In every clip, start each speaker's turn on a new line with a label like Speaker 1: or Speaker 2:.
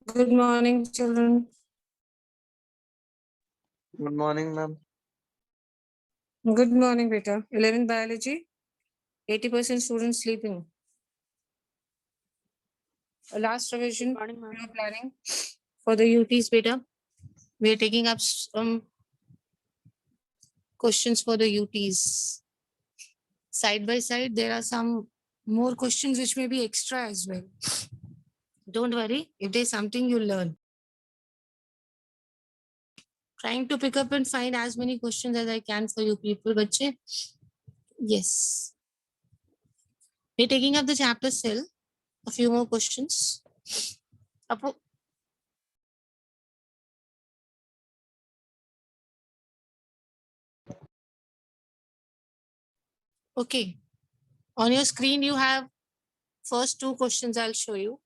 Speaker 1: Good morning, children.
Speaker 2: Good morning, ma'am.
Speaker 1: Good morning, beta. 11th biology. 80% students sleeping. Last revision.
Speaker 3: Morning, ma'am.
Speaker 1: We are planning for the UTs, beta. We are taking up some questions for the UTs. Side by side, there are some more questions which may be extra as well. Don't worry. If there's something you learn. Trying to pick up and find as many questions as I can for you people, bache. Yes. We're taking up the chapter cell. A few more questions. Apo, okay. On your screen, you have first two questions I'll show you.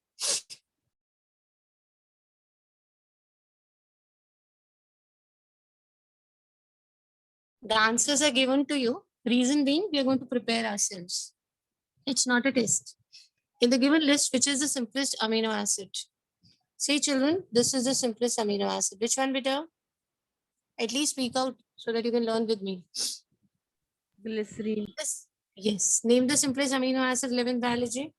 Speaker 1: The answers are given to you. Reason being, we are going to prepare ourselves. It's not a test. In the given list, which is the simplest amino acid? See, children, this is the simplest amino acid. Which one, beta? At least speak out so that you can learn with me.
Speaker 3: Glycerine.
Speaker 1: Yes. Yes. Name the simplest amino acid, 11th biology.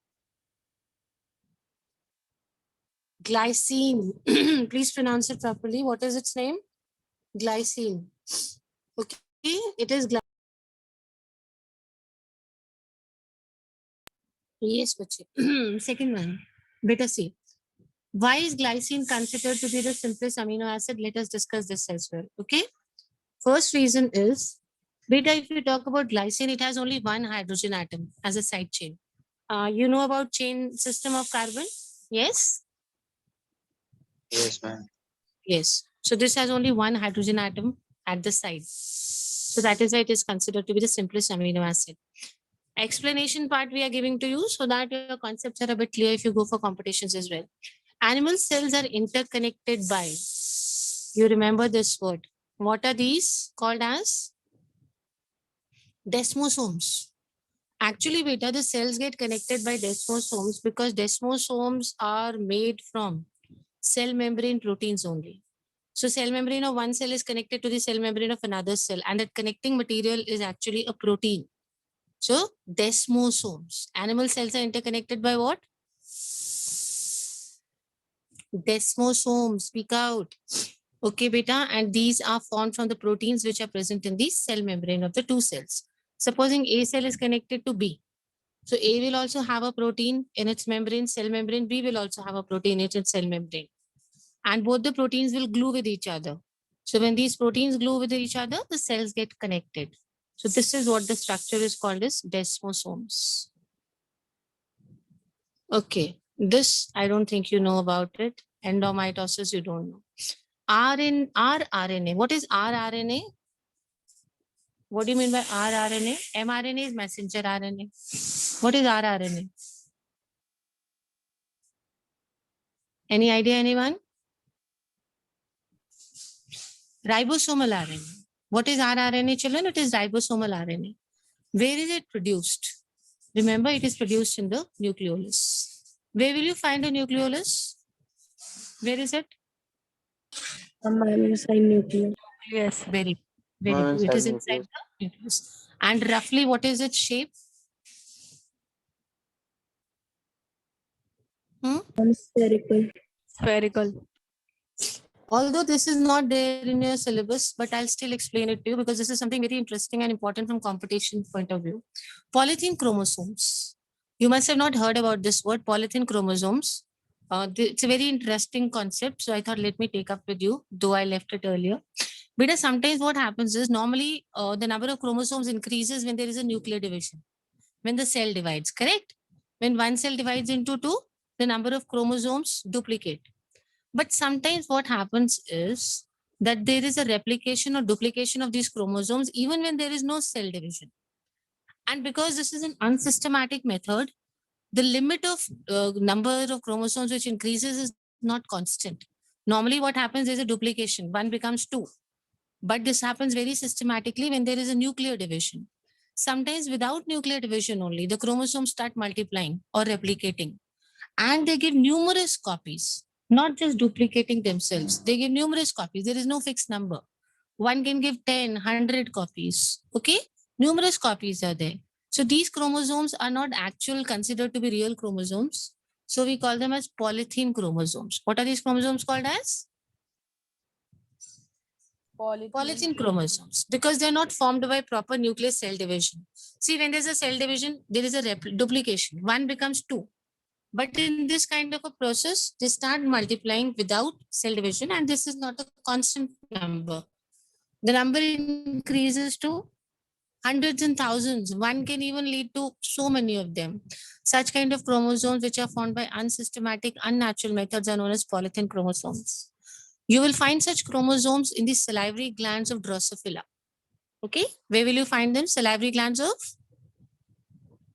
Speaker 1: Glycine. Please pronounce it properly. What is its name? Glycine. Okay. It is yes, bache. Second one. Beta C. Why is glycine considered to be the simplest amino acid? Let us discuss this as well. Okay. First reason is, beta, if you talk about glycine, it has only one hydrogen atom as a side chain. You know about chain system of carbon? Yes?
Speaker 2: Yes, ma'am.
Speaker 1: Yes. So this has only one hydrogen atom at the side. So that is why it is considered to be the simplest amino acid. Explanation part we are giving to you so that your concepts are a bit clear if you go for competitions as well. Animal cells are interconnected by, you remember this word. What are these called as? Desmosomes. Actually, beta, the cells get connected by desmosomes because desmosomes are made from cell membrane proteins only. So cell membrane of one cell is connected to the cell membrane of another cell, and that connecting material is actually a protein. So desmosomes. Animal cells are interconnected by what? Desmosomes. Speak out. Okay, beta. And these are formed from the proteins which are present in the cell membrane of the two cells. Supposing A cell is connected to B. So A will also have a protein in its membrane, cell membrane. B will also have a protein in its cell membrane. And both the proteins will glue with each other. So when these proteins glue with each other, the cells get connected. So this is what the structure is called as desmosomes. Okay, this I don't think you know about it. Endomitosis, you don't know. rRNA. What is rRNA? What do you mean by rRNA? mRNA is messenger RNA. What is rRNA? Any idea, anyone? Ribosomal RNA. What is rRNA, children? It is ribosomal RNA. Where is it produced? Remember, it is produced in the nucleolus. Where will you find the nucleolus? Where is it?
Speaker 3: Inside nucleus. Yes.
Speaker 1: Very
Speaker 2: Ma'am,
Speaker 1: good. It is
Speaker 2: inside
Speaker 1: inside
Speaker 2: nucleus.
Speaker 1: the nucleus. And roughly, what is its shape?
Speaker 3: Spherical. Spherical.
Speaker 1: Although this is not there in your syllabus, but I'll still explain it to you because this is something very interesting and important from competition point of view. Polythene chromosomes. You must have not heard about this word, polythene chromosomes. It's a very interesting concept. So I thought, let me take up with you, though I left it earlier. Because sometimes what happens is normally the number of chromosomes increases when there is a nuclear division, when the cell divides, correct? When one cell divides into two, the number of chromosomes duplicate. But sometimes what happens is that there is a replication or duplication of these chromosomes even when there is no cell division. And because this is an unsystematic method, the limit of number of chromosomes which increases is not constant. Normally what happens is a duplication, one becomes two. But this happens very systematically when there is a nuclear division. Sometimes without nuclear division only, the chromosomes start multiplying or replicating. And they give numerous copies, not just duplicating themselves. They give numerous copies. There is no fixed number. One can give 10, 100 copies. Okay? Numerous copies are there. So these chromosomes are not actual considered to be real chromosomes. So we call them as polythene chromosomes. What are these chromosomes called as? Polythene chromosomes, because they're not formed by proper nuclear cell division. See, when there's a cell division, there is a duplication. One becomes two. But in this kind of a process, they start multiplying without cell division, and this is not a constant number. The number increases to hundreds and thousands. One can even lead to so many of them. Such kind of chromosomes which are formed by unsystematic, unnatural methods are known as polythene chromosomes. You will find such chromosomes in the salivary glands of Drosophila. Okay, where will you find them? Salivary glands of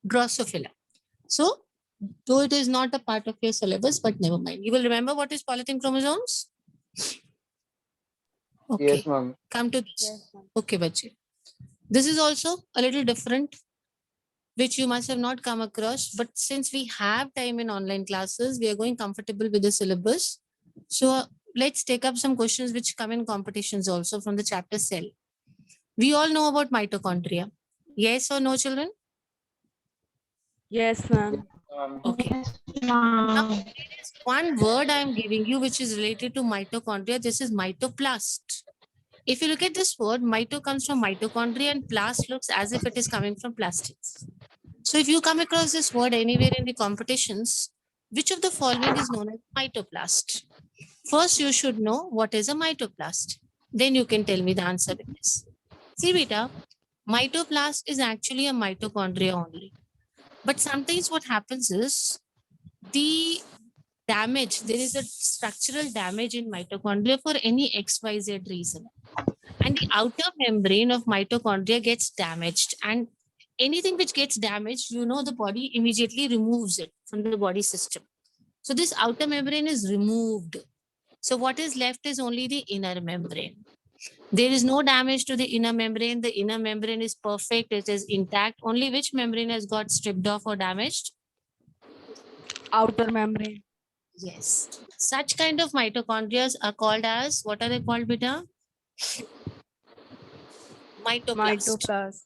Speaker 1: Drosophila. So, though it is not a part of your syllabus, but never mind. You will remember what is polythene chromosomes? Okay,
Speaker 2: Yes, ma'am.
Speaker 1: come to this. Okay, bache. This is also a little different, which you must have not come across. But since we have time in online classes, we are going comfortable with the syllabus. So let's take up some questions which come in competitions also from the chapter cell. We all know about mitochondria. Yes or no, children?
Speaker 3: Yes, ma'am.
Speaker 1: Okay. Now, there is one word I am giving you which is related to mitochondria. This is mitoplast. If you look at this word, mito comes from mitochondria and plast looks as if it is coming from plastics. So if you come across this word anywhere in the competitions, which of the following is known as mitoplast? First, you should know what is a mitoplast. Then you can tell me the answer to this. See, beta, mitoplast is actually a mitochondria only. But sometimes what happens is the damage, there is a structural damage in mitochondria for any XYZ reason. And the outer membrane of mitochondria gets damaged. And anything which gets damaged, you know, the body immediately removes it from the body system. So this outer membrane is removed. So what is left is only the inner membrane. There is no damage to the inner membrane. The inner membrane is perfect. It is intact. Only which membrane has got stripped off or damaged?
Speaker 3: Outer membrane.
Speaker 1: Yes. Such kind of mitochondria are called as, what are they called, beta? Mitoplast.
Speaker 3: Mitoplast.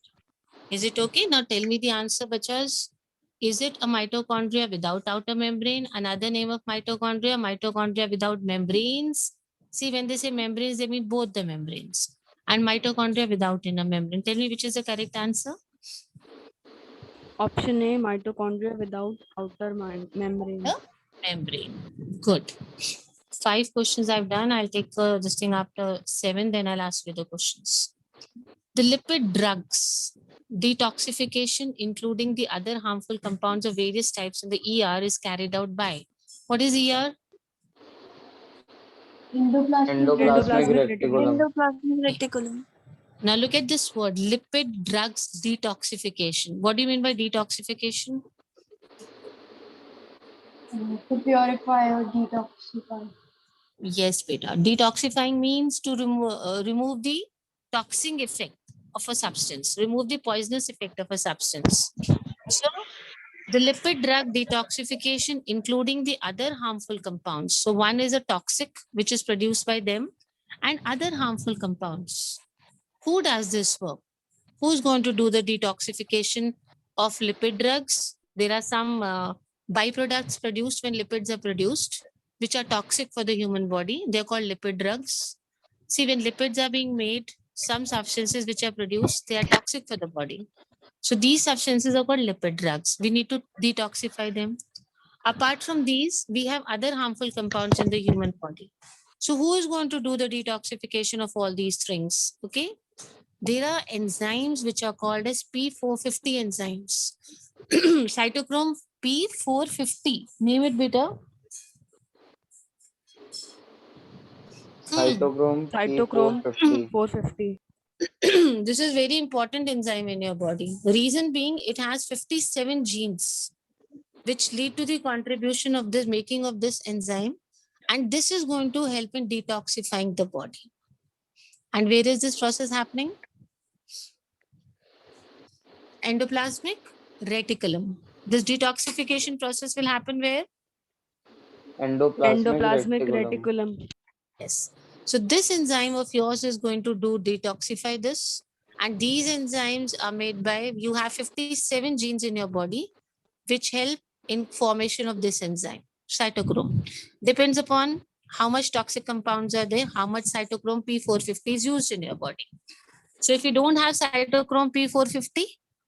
Speaker 1: Is it okay? Now tell me the answer, bachas. Is it a mitochondria without outer membrane? Another name of mitochondria, mitochondria without membranes. See, when they say membranes, they mean both the membranes. And mitochondria without inner membrane. Tell me which is the correct answer.
Speaker 3: Option A, mitochondria without outer membrane.
Speaker 1: Membrane. Good. 5 questions I've done. I'll take this thing after 7, then I'll ask you the questions. The lipid drugs detoxification, including the other harmful compounds of various types in the ER, is carried out by. What is ER?
Speaker 2: Endoplasmic reticulum.
Speaker 4: Endoplasmic reticulum.
Speaker 1: Now look at this word, lipid drugs detoxification. What do you mean by detoxification?
Speaker 4: To purify or detoxify.
Speaker 1: Yes, beta. Detoxifying means to remove the toxic effect of a substance, remove the poisonous effect of a substance. So the lipid drug detoxification, including the other harmful compounds. So one is a toxic, which is produced by them, and other harmful compounds. Who does this work? Who's going to do the detoxification of lipid drugs? There are some byproducts produced when lipids are produced. which are toxic for the human body. They're called lipid drugs. See, when lipids are being made, some substances which are produced, they are toxic for the body. So these substances are called lipid drugs. We need to detoxify them. Apart from these, we have other harmful compounds in the human body. So who is going to do the detoxification of all these things? Okay. There are enzymes which are called as P450 enzymes. Cytochrome P450. Name it, beta.
Speaker 2: Cytochrome
Speaker 3: Cytochrome
Speaker 2: P450.
Speaker 3: 450.
Speaker 1: This is very important enzyme in your body. Reason being, it has 57 genes which lead to the contribution of this making of this enzyme, and this is going to help in detoxifying the body. And where is this process happening? Endoplasmic reticulum. This detoxification process will happen where?
Speaker 3: Endoplasmic reticulum.
Speaker 1: Yes. So this enzyme of yours is going to do detoxify this. And these enzymes are made by, you have 57 genes in your body, which help in formation of this enzyme, cytochrome. Depends upon how much toxic compounds are there, how much cytochrome P450 is used in your body. So if you don't have cytochrome P450,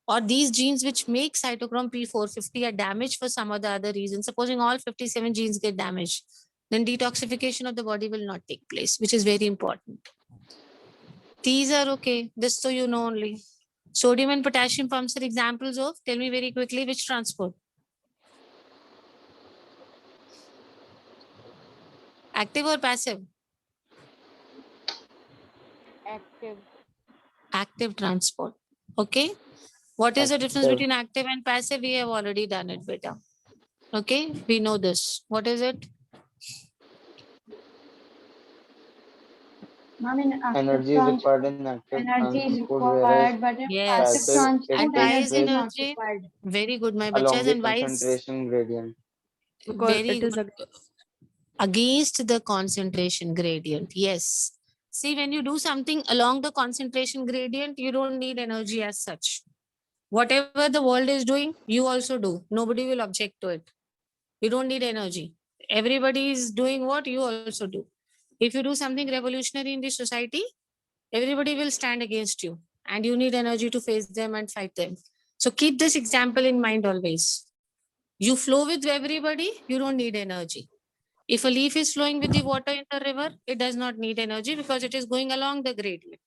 Speaker 1: or these genes which make cytochrome P450 are damaged for some or the other reason, supposing all 57 genes get damaged, then detoxification of the body will not take place, which is very important. These are okay, this so you know only. Sodium and potassium pumps are examples of, tell me very quickly, which transport? Active or passive?
Speaker 3: Active.
Speaker 1: Active transport. Okay. What is the difference
Speaker 2: Active.
Speaker 1: between active and passive? We have already done it, beta. Okay. We know this. What is it?
Speaker 4: I mean, active
Speaker 2: Energy is required in active
Speaker 4: energy is
Speaker 2: transport, whereas
Speaker 4: required, but in
Speaker 1: Yes.
Speaker 4: passive
Speaker 2: passive, it
Speaker 4: transport,
Speaker 1: And why
Speaker 2: takes
Speaker 1: is
Speaker 4: energy is
Speaker 2: place
Speaker 4: not
Speaker 1: energy?
Speaker 4: required.
Speaker 1: Very good, my
Speaker 2: along
Speaker 1: bachas.
Speaker 2: the
Speaker 1: And why is
Speaker 2: concentration gradient.
Speaker 3: Because
Speaker 1: very
Speaker 3: it is
Speaker 1: good? Against the concentration gradient. Yes. See, when you do something along the concentration gradient, you don't need energy as such. Whatever the world is doing, you also do. Nobody will object to it. You don't need energy. Everybody is doing what you also do. If you do something revolutionary in the society, everybody will stand against you, and you need energy to face them and fight them. So keep this example in mind always. You flow with everybody, you don't need energy. If a leaf is flowing with the water in the river, it does not need energy because it is going along the gradient.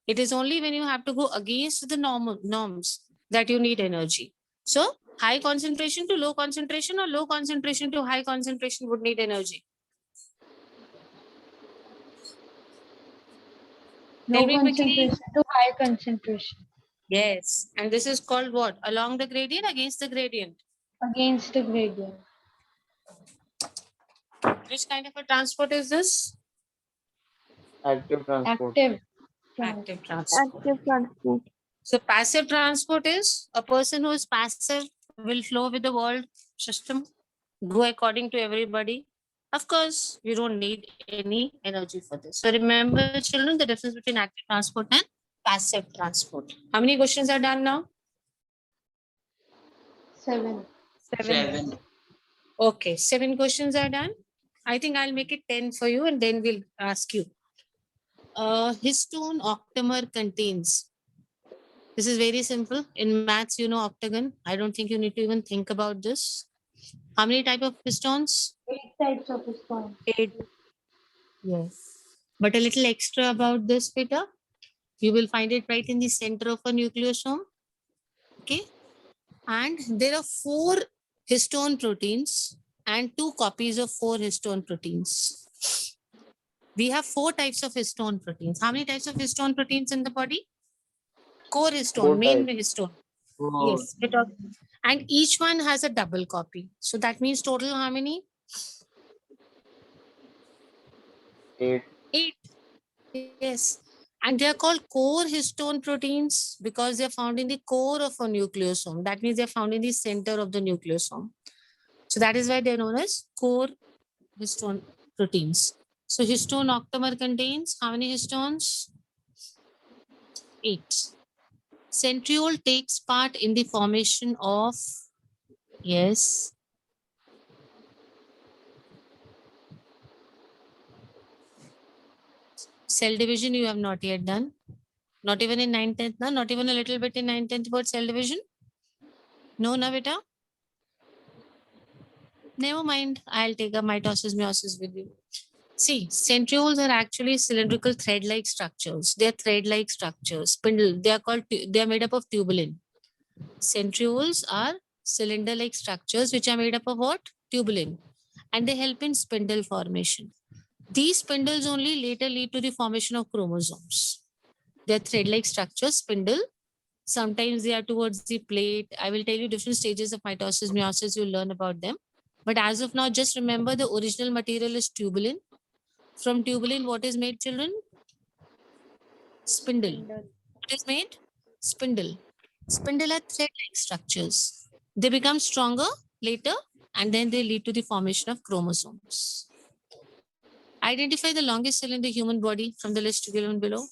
Speaker 1: It is only when you have to go against the norms that you need energy. So high concentration to low concentration or low concentration to high concentration would need energy.
Speaker 4: Low
Speaker 1: Tell me quickly.
Speaker 4: concentration to high concentration.
Speaker 1: Yes. And this is called what? Along the gradient, against the gradient.
Speaker 4: Against the gradient.
Speaker 1: Which kind of a transport is this?
Speaker 2: Active transport.
Speaker 1: Active transport.
Speaker 3: active transport.
Speaker 1: So passive transport is a person who is passive will flow with the world system, go according to everybody. Of course, you don't need any energy for this. So remember, children, the difference between active transport and passive transport. How many questions are done now?
Speaker 4: 7.
Speaker 3: 7.
Speaker 1: Okay, 7 questions are done. I think I'll make it 10 for you and then we'll ask you. Histone octamer contains. This is very simple. In maths, you know octagon. I don't think you need to even think about this. How many type of histones?
Speaker 4: 8 types of histone.
Speaker 3: 8.
Speaker 1: Yes. But a little extra about this, Peter. You will find it right in the center of a nucleosome. Okay. And there are 4 histone proteins and 2 copies of 4 histone proteins. We have 4 types of histone proteins. How many types of histone proteins in the body? Core histone,
Speaker 2: 4
Speaker 1: main
Speaker 2: types.
Speaker 1: histone. Yes. And each one has a double copy. So that means total how many?
Speaker 2: 8.
Speaker 1: 8. Yes. And they are called core histone proteins because they are found in the core of a nucleosome. That means they are found in the center of the nucleosome. So that is why they are known as core histone proteins. So histone octamer contains how many histones? 8. Centriole takes part in the formation of, yes, Cell division you have not yet done. Not even in 9th, 10th, not even a little bit in 9th, 10th about cell division. No, na beta. Never mind. I'll take a mitosis, meiosis with you. See, centrioles are actually cylindrical thread-like structures. They are thread-like structures. Spindle. They are called. They are made up of tubulin. Centrioles are cylinder-like structures which are made up of what? Tubulin, and they help in spindle formation. These spindles only later lead to the formation of chromosomes. They're thread-like structures, spindle. Sometimes they are towards the plate. I will tell you different stages of mitosis, meiosis. You'll learn about them. But as of now, just remember the original material is tubulin. From tubulin, what is made, children? Spindle. What is made? Spindle. Spindle are thread-like structures. They become stronger later and then they lead to the formation of chromosomes. Identify the longest cell in the human body from the list given below.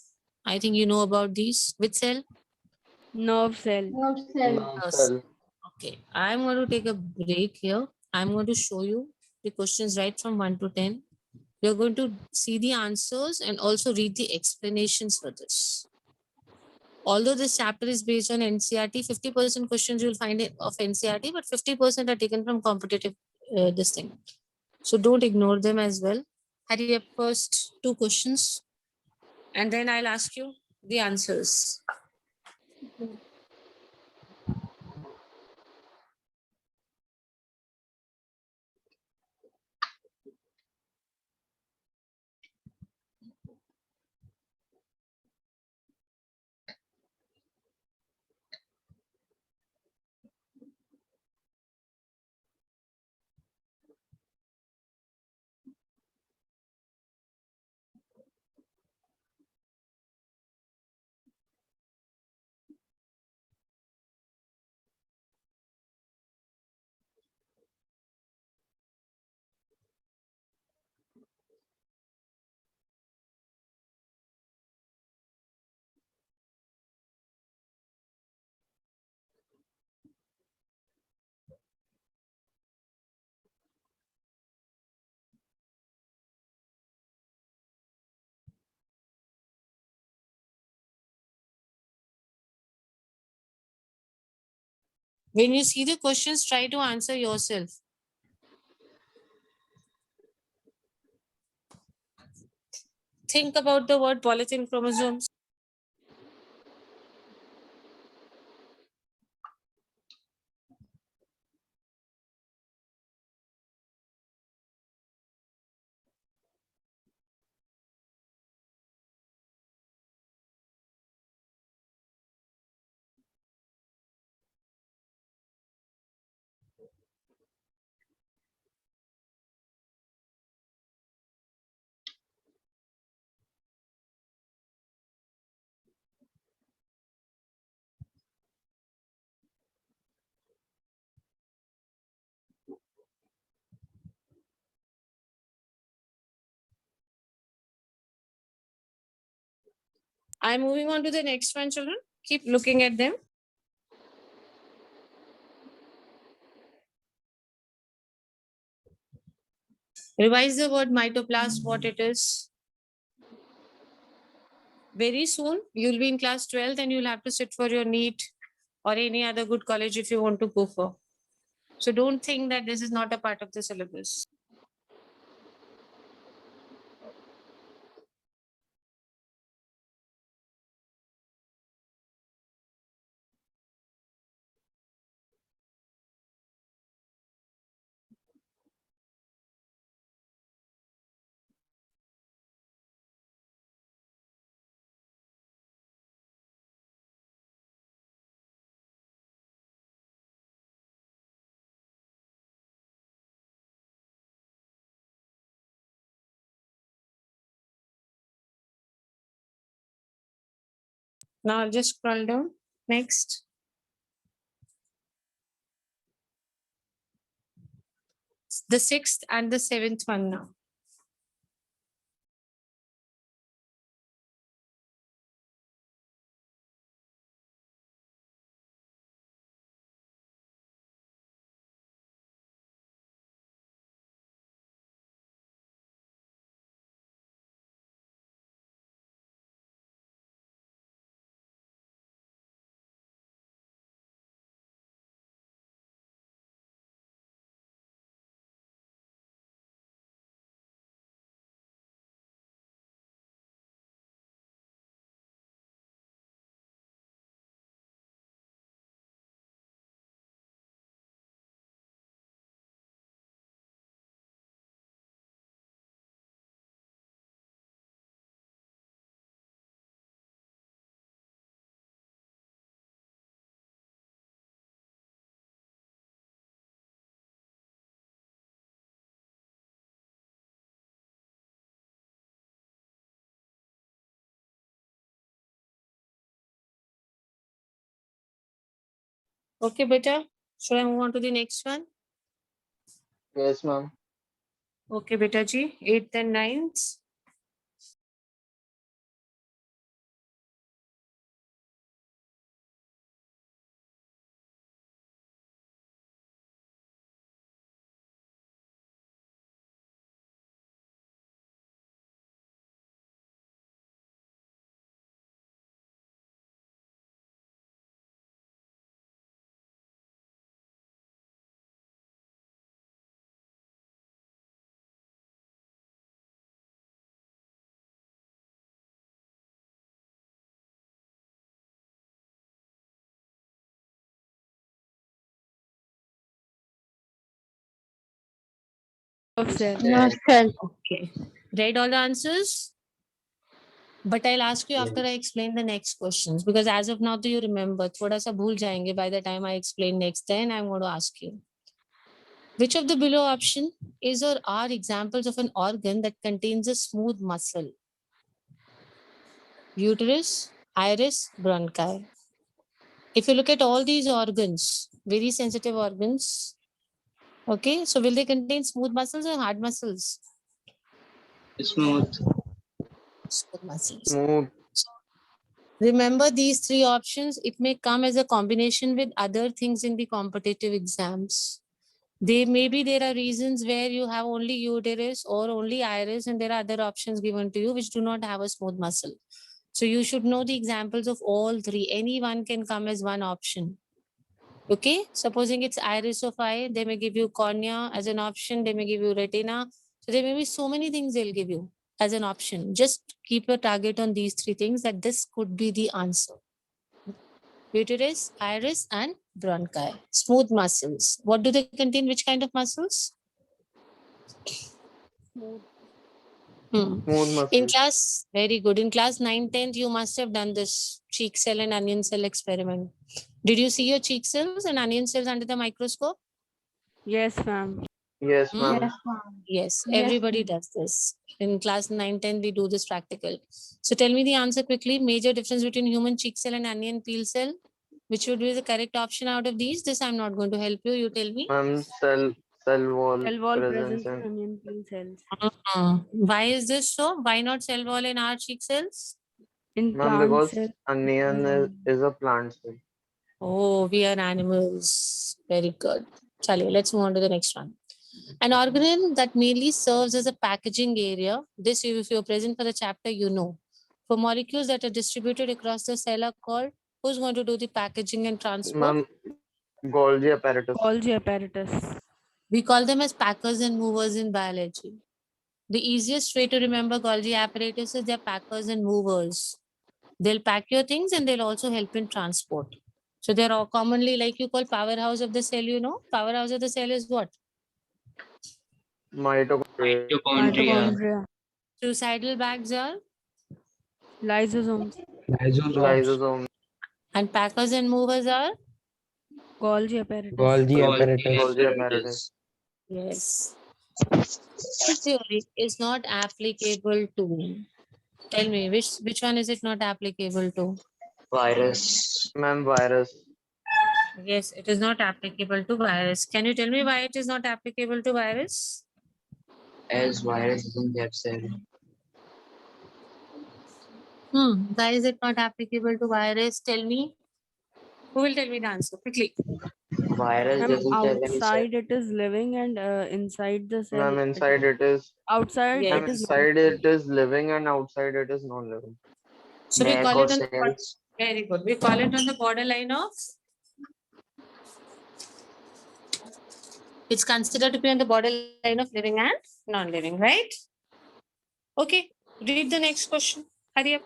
Speaker 1: I think you know about these. Which cell?
Speaker 3: Nerve cell.
Speaker 4: Nerve cell.
Speaker 2: Nerve cell.
Speaker 1: Okay, I'm going to take a break here. I'm going to show you the questions right from 1 to 10. You're going to see the answers and also read the explanations for this. Although this chapter is based on NCRT, 50% questions you'll find it of NCRT, but 50% are taken from competitive this thing. So don't ignore them as well. Hurry up first 2 questions and then I'll ask you the answers. When you see the questions, try to answer yourself. Think about the word polyethylene chromosomes. I'm moving on to the next one, children. Keep looking at them. Revise the word mitoplast, what it is. Very soon, you'll be in class 12th and you'll have to sit for your NEET or any other good college if you want to go for. So don't think that this is not a part of the syllabus. Now I'll just scroll down. Next. The 6th and the 7th one now. Okay, beta. Should I move on to the next one?
Speaker 2: Yes, ma'am.
Speaker 1: Okay, beta ji. 8th and 9th.
Speaker 3: Of cell.
Speaker 4: No cell.
Speaker 1: Okay. Read all the answers? But I'll ask you after I explain the next questions, because as of now, do you remember? Thoda sa bhul jayenge by the time I explain next, then I'm going to ask you. Which of the below option is or are examples of an organ that contains a smooth muscle? Uterus, iris, bronchi. If you look at all these organs, very sensitive organs, okay, so will they contain smooth muscles or hard muscles?
Speaker 5: Smooth.
Speaker 1: Smooth muscles.
Speaker 2: Smooth.
Speaker 1: Remember these three options, it may come as a combination with other things in the competitive exams. There are reasons where you have only uterus or only iris, and there are other options given to you which do not have a smooth muscle. So you should know the examples of all three. Any one can come as one option. Okay, supposing it's iris of eye, they may give you cornea as an option, they may give you retina. So there may be so many things they'll give you as an option. Just keep your target on these three things, that this could be the answer. Uterus, iris, and bronchi. Smooth muscles. What do they contain? Which kind of muscles?
Speaker 3: Smooth.
Speaker 2: Smooth
Speaker 1: In
Speaker 2: muscle.
Speaker 1: class, very good. In class 9, 10th, you must have done this cheek cell and onion cell experiment. Did you see your cheek cells and onion cells under the microscope?
Speaker 3: Yes, ma'am.
Speaker 2: Yes,
Speaker 1: Hmm?
Speaker 2: ma'am.
Speaker 4: Yes, ma'am.
Speaker 1: Yes,
Speaker 4: Yes,
Speaker 1: everybody
Speaker 4: ma'am.
Speaker 1: does this. In class 9, 10, we do this practical. So tell me the answer quickly. Major difference between human cheek cell and onion peel cell. Which would be the correct option out of these? This I'm not going to help you. You tell me.
Speaker 2: Ma'am, cell wall
Speaker 3: Cell wall
Speaker 2: presence
Speaker 3: presence in
Speaker 2: in.
Speaker 3: onion peel cells.
Speaker 1: Why is this so? Why not cell wall in our cheek cells?
Speaker 3: In
Speaker 2: Ma'am,
Speaker 3: plant
Speaker 2: because
Speaker 3: cell.
Speaker 2: onion is a plant cell.
Speaker 1: Oh, we are animals. Very good. Chaliye, let's move on to the next one. An organelle that mainly serves as a packaging area. This, if you're present for the chapter, you know. For molecules that are distributed across the cell are called, who's going to do the packaging and transport?
Speaker 2: Ma'am, Golgi apparatus.
Speaker 3: Golgi apparatus.
Speaker 1: We call them as packers and movers in biology. The easiest way to remember Golgi apparatus is they're packers and movers. They'll pack your things and they'll also help in transport. So they're all commonly, like you call powerhouse of the cell, you know. Powerhouse of the cell is what?
Speaker 2: Mitochondria.
Speaker 5: Mitochondria.
Speaker 3: Mitochondria.
Speaker 1: Suicidal bags are,
Speaker 3: Lysosomes.
Speaker 5: Lysosomes.
Speaker 2: Lysosome.
Speaker 1: and packers and movers are.
Speaker 3: Golgi apparatus.
Speaker 5: Golgi apparatus.
Speaker 2: Golgi apparatus.
Speaker 1: Yes. This theory is not applicable to. Tell me, which one is it not applicable to?
Speaker 5: Virus.
Speaker 2: Ma'am, virus.
Speaker 1: Yes, it is not applicable to virus. Can you tell me why it is not applicable to virus?
Speaker 5: As virus doesn't have cell.
Speaker 1: Why is it not applicable to virus? Tell me. Who will tell me the answer quickly?
Speaker 5: Virus
Speaker 3: Ma'am,
Speaker 5: doesn't have any cell.
Speaker 3: outside it is living and inside the cell.
Speaker 2: Ma'am, inside it is.
Speaker 3: Outside
Speaker 1: Yes.
Speaker 2: Ma'am,
Speaker 3: it is
Speaker 2: inside it is living and outside it is non-living.
Speaker 1: So we
Speaker 5: Neck
Speaker 1: call
Speaker 5: or
Speaker 1: it on the
Speaker 5: cells.
Speaker 1: very good. We call it on the borderline of. It's considered to be on the borderline of living and non-living, right? Okay. Read the next question. Hurry up.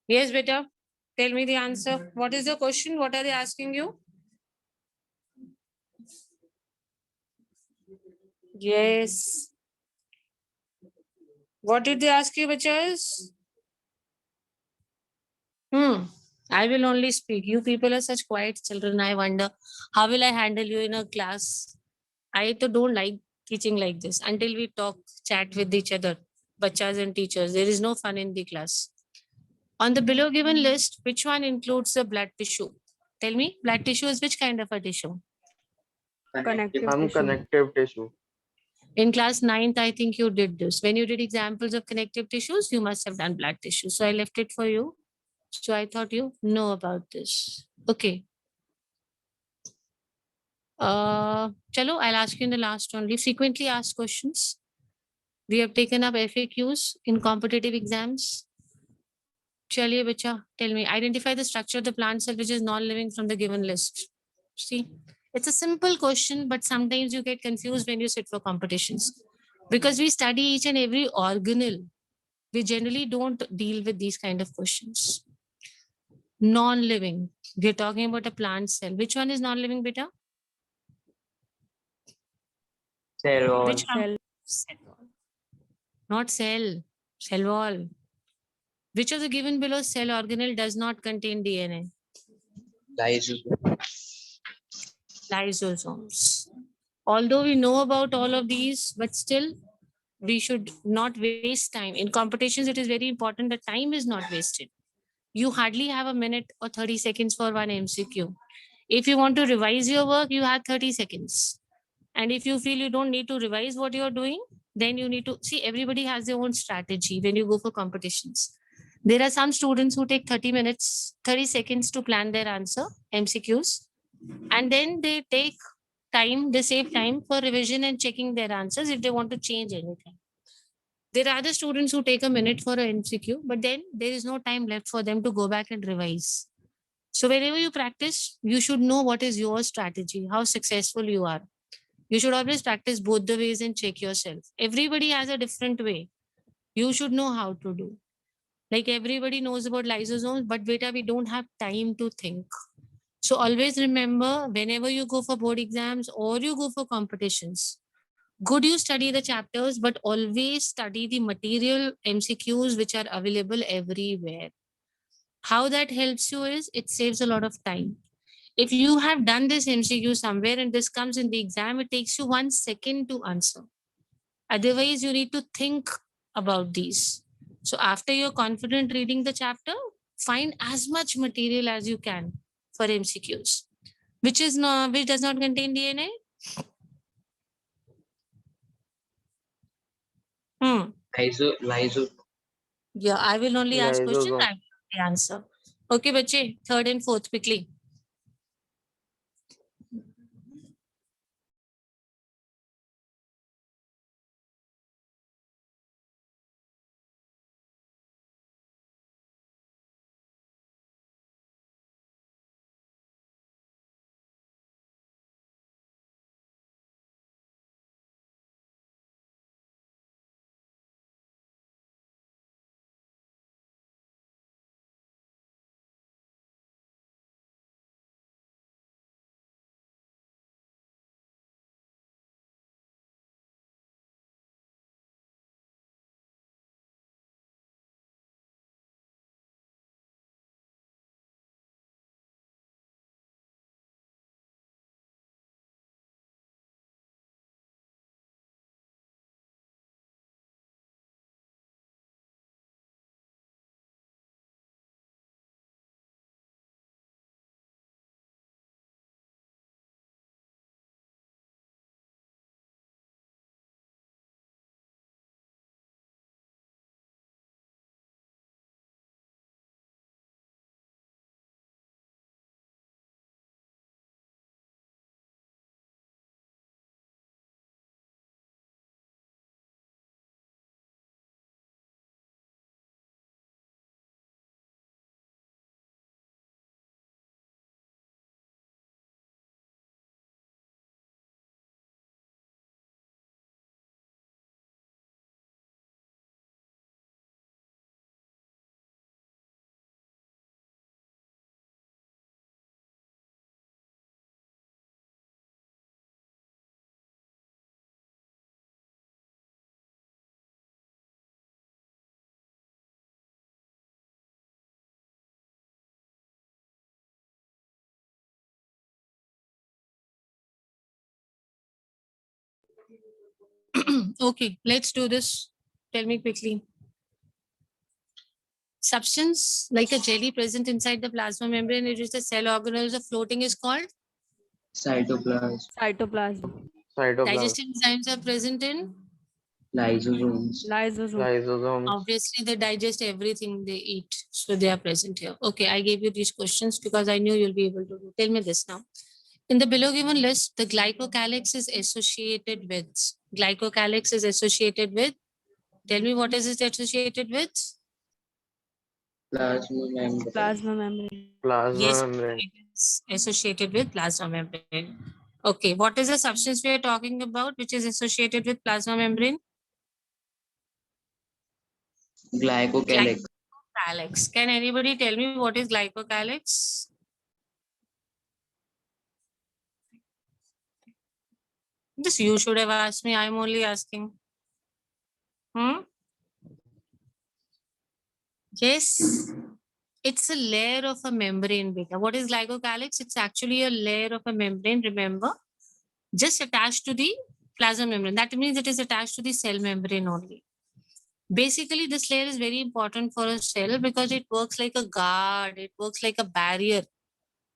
Speaker 1: Yes, beta. Tell me the answer. What is the question? What are they asking you? Yes. What did they ask you, bachas? I will only speak. You people are such quiet children. I wonder how will I handle you in a class? I too don't like teaching like this until we talk, chat with each other, bachas and teachers. There is no fun in the class. On the below given list, which one includes the blood tissue? Tell me, blood tissue is which kind of a tissue?
Speaker 3: Connective
Speaker 2: Some
Speaker 3: tissue.
Speaker 2: connective tissue.
Speaker 1: In class 9th, I think you did this. When you did examples of connective tissues, you must have done blood tissue. So I left it for you. So I thought you know about this. Okay. Chalo, I'll ask you in the last only. Frequently asked questions. We have taken up FAQs in competitive exams. Chaliye bacha, tell me, identify the structure of the plant cell which is non-living from the given list. See, it's a simple question, but sometimes you get confused when you sit for competitions. Because we study each and every organelle, we generally don't deal with these kind of questions. Non-living, we're talking about a plant cell. Which one is non-living, beta?
Speaker 5: Cell wall.
Speaker 1: Which one?
Speaker 3: Cell.
Speaker 1: Cell wall. Not cell, cell wall. Which of the given below cell organelle does not contain DNA?
Speaker 5: Lysosome.
Speaker 1: Lysosomes. Although we know about all of these, but still we should not waste time. In competitions, it is very important that time is not wasted. You hardly have a minute or 30 seconds for one MCQ. If you want to revise your work, you have 30 seconds. And if you feel you don't need to revise what you're doing, then you need to see everybody has their own strategy when you go for competitions. There are some students who take 30 minutes, 30 seconds to plan their answer, MCQs, and then they take time, they save time for revision and checking their answers if they want to change anything. There are other students who take a minute for an MCQ, but then there is no time left for them to go back and revise. So wherever you practice, you should know what is your strategy, how successful you are. You should always practice both the ways and check yourself. Everybody has a different way. You should know how to do. Like everybody knows about lysosomes, but beta, we don't have time to think. So always remember, whenever you go for board exams or you go for competitions, good you study the chapters, but always study the material MCQs which are available everywhere. How that helps you is it saves a lot of time. If you have done this MCQ somewhere and this comes in the exam, it takes you 1 second to answer. Otherwise, you need to think about these. So after you're confident reading the chapter, find as much material as you can for MCQs. Which does not contain DNA?
Speaker 5: Lyso.
Speaker 1: Yeah, I will only ask questions.
Speaker 2: Lysosome.
Speaker 1: I will answer. Okay, bache, third and fourth quickly. Okay, let's do this. Tell me quickly. Substance like a jelly present inside the plasma membrane, in which the cell organelles are floating, is called
Speaker 5: cytoplasm,
Speaker 3: Cytoplasm.
Speaker 2: Cytoplasm.
Speaker 1: digestive enzymes are present in.
Speaker 5: lysosomes,
Speaker 3: Lysosome.
Speaker 2: Lysosomes.
Speaker 1: Obviously, they digest everything they eat, so they are present here. Okay, I gave you these questions because I knew you'll be able to do. Tell me this now. In the below given list, the glycocalyx is associated with. Glycocalyx is associated with. Tell me what is it associated with?
Speaker 5: plasma membrane,
Speaker 3: Plasma membrane.
Speaker 2: Plasma
Speaker 1: Yes,
Speaker 2: membrane.
Speaker 1: it is associated with plasma membrane. Okay, what is the substance we are talking about which is associated with plasma membrane?
Speaker 5: glycocalyx,
Speaker 1: Glycocalyx. Can anybody tell me what is glycocalyx? This you should have asked me. I'm only asking. Yes, it's a layer of a membrane, beta. What is glycocalyx? It's actually a layer of a membrane, remember, just attached to the plasma membrane. That means it is attached to the cell membrane only. Basically, this layer is very important for a cell because it works like a guard, it works like a barrier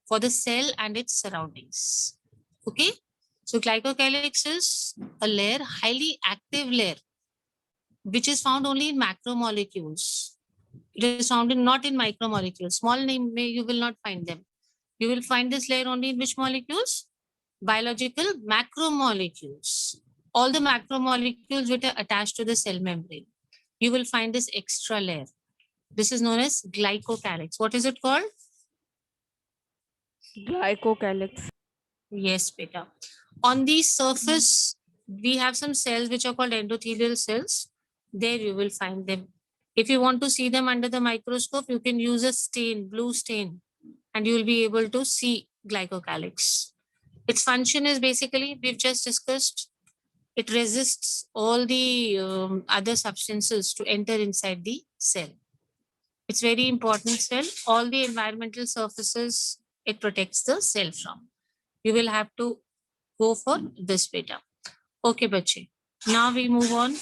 Speaker 1: for the cell and its surroundings. Okay, so glycocalyx is a layer, highly active layer, which is found only in macromolecules. It is found in not in micromolecules. Small name you will not find them. You will find this layer only in which molecules? Biological macromolecules. All the macromolecules which are attached to the cell membrane. You will find this extra layer. This is known as glycocalyx. What is it called?
Speaker 3: Glycocalyx.
Speaker 1: Yes, beta. On the surface, we have some cells which are called endothelial cells. There you will find them. If you want to see them under the microscope, you can use a stain, blue stain, and you will be able to see glycocalyx. Its function is basically, we've just discussed, it resists all the other substances to enter inside the cell. It's very important cell. All the environmental surfaces, it protects the cell from. You will have to go for this beta. Okay, bache. Now we move on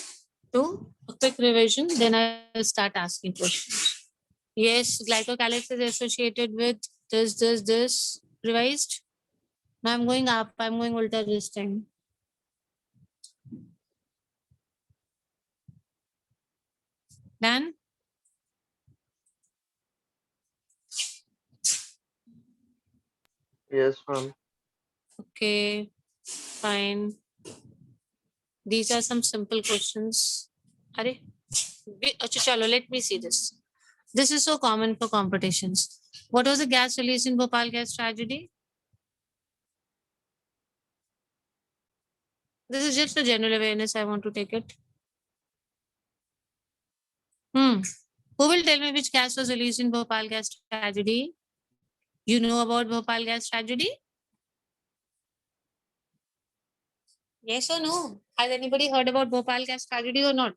Speaker 1: to a quick revision. Then I'll start asking questions. Yes, glycocalyx is associated with this. Revised. Now I'm going up. I'm going ulta this time. Done?
Speaker 2: Yes, ma'am.
Speaker 1: Okay, fine. These are some simple questions. Acha, chalo, let me see this. This is so common for competitions. What was the gas released in Bhopal gas tragedy? This is just a general awareness. I want to take it. Who will tell me which gas was released in Bhopal gas tragedy? You know about Bhopal gas tragedy? Yes or no? Has anybody heard about Bhopal gas tragedy or not?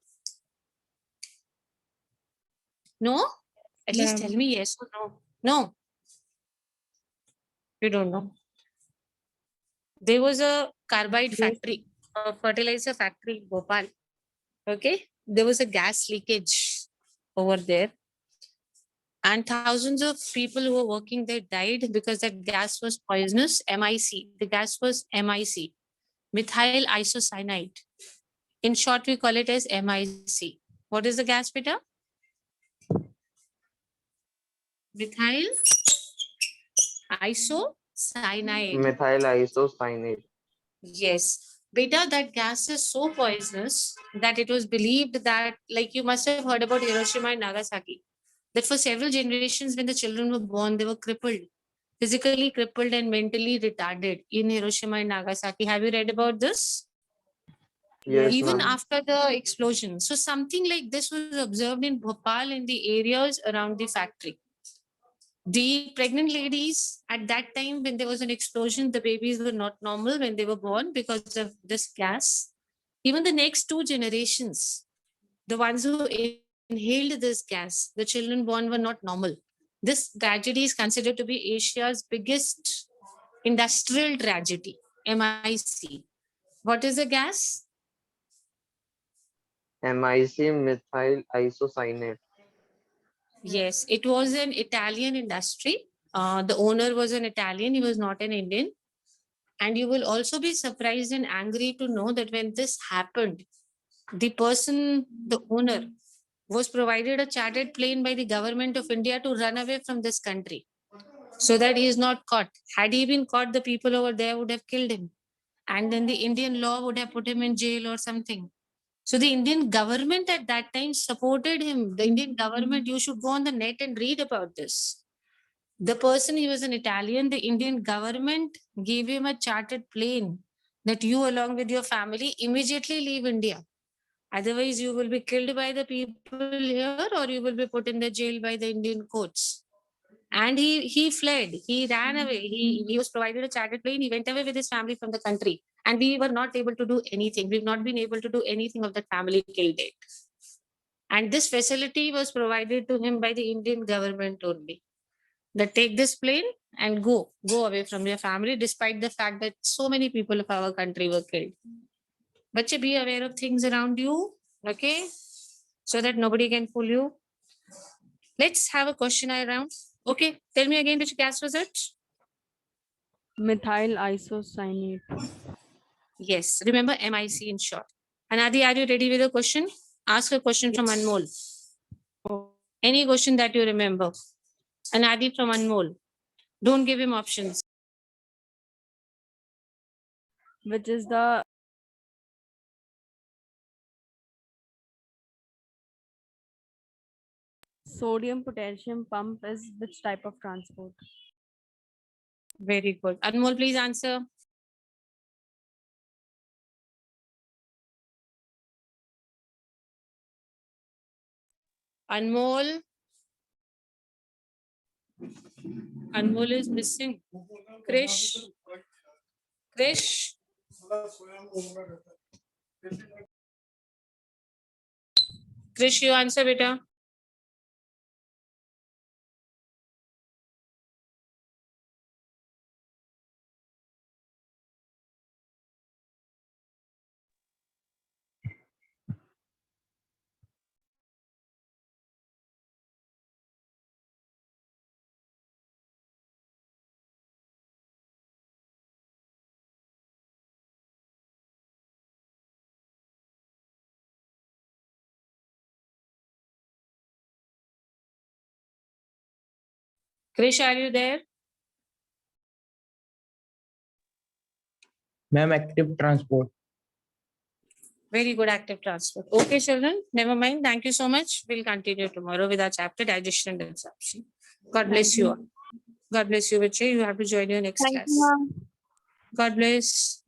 Speaker 1: No? At least tell me yes or no. No. You don't know. There was a carbide factory, a fertilizer factory in Bhopal. Okay. There was a gas leakage over there. And thousands of people who were working there died because that gas was poisonous, MIC. The gas was MIC, methyl isocyanate. In short, we call it as MIC. What is the gas, Peter? Methyl isocyanate.
Speaker 2: Methyl isocyanate.
Speaker 1: Yes. Beta, that gas is so poisonous that it was believed that, like you must have heard about Hiroshima and Nagasaki, that for several generations when the children were born, they were crippled, physically crippled and mentally retarded in Hiroshima and Nagasaki. Have you read about this?
Speaker 2: Yes,
Speaker 1: Even
Speaker 2: ma'am.
Speaker 1: after the explosion. So something like this was observed in Bhopal in the areas around the factory. The pregnant ladies at that time, when there was an explosion, the babies were not normal when they were born because of this gas. Even the next two generations, the ones who inhaled this gas, the children born were not normal. This tragedy is considered to be Asia's biggest industrial tragedy, MIC. What is the gas?
Speaker 2: MIC methyl isocyanate.
Speaker 1: Yes, it was an Italian industry. The owner was an Italian, he was not an Indian. And you will also be surprised and angry to know that when this happened, the person, the owner, was provided a chartered plane by the government of India to run away from this country so that he is not caught. Had he been caught, the people over there would have killed him. And then the Indian law would have put him in jail or something. So the Indian government at that time supported him. The Indian government, you should go on the net and read about this. The person, he was an Italian, the Indian government gave him a chartered plane that you along with your family immediately leave India. Otherwise, you will be killed by the people here or you will be put in the jail by the Indian courts. And he fled, he ran away, he was provided a chartered plane, he went away with his family from the country. And we were not able to do anything. We've not been able to do anything of the family till date. And this facility was provided to him by the Indian government only. That take this plane and go away from your family, despite the fact that so many people of our country were killed. But be aware of things around you, okay? So that nobody can fool you. Let's have a questionnaire round. Okay, tell me again which gas was it?
Speaker 3: Methyl isocyanate.
Speaker 1: Yes, remember MIC in short. Anadi, are you ready with a question? Ask a question from Anmol. Any question that you remember. Anadi from Anmol. Don't give him options.
Speaker 3: Which is the sodium potassium pump is which type of transport?
Speaker 1: Very good. Anmol, please answer. Anmol. Anmol is missing. Krish. Krish. Krish, you answer, beta. Krish, are you there?
Speaker 6: Ma'am, active transport.
Speaker 1: Very good, active transport. Okay, children, never mind. Thank you so much. We'll continue tomorrow with our chapter digestion and absorption. God bless you all. God bless you, Vijay. You have to join your next
Speaker 4: Thank
Speaker 1: class.
Speaker 4: you, ma'am.
Speaker 1: God bless.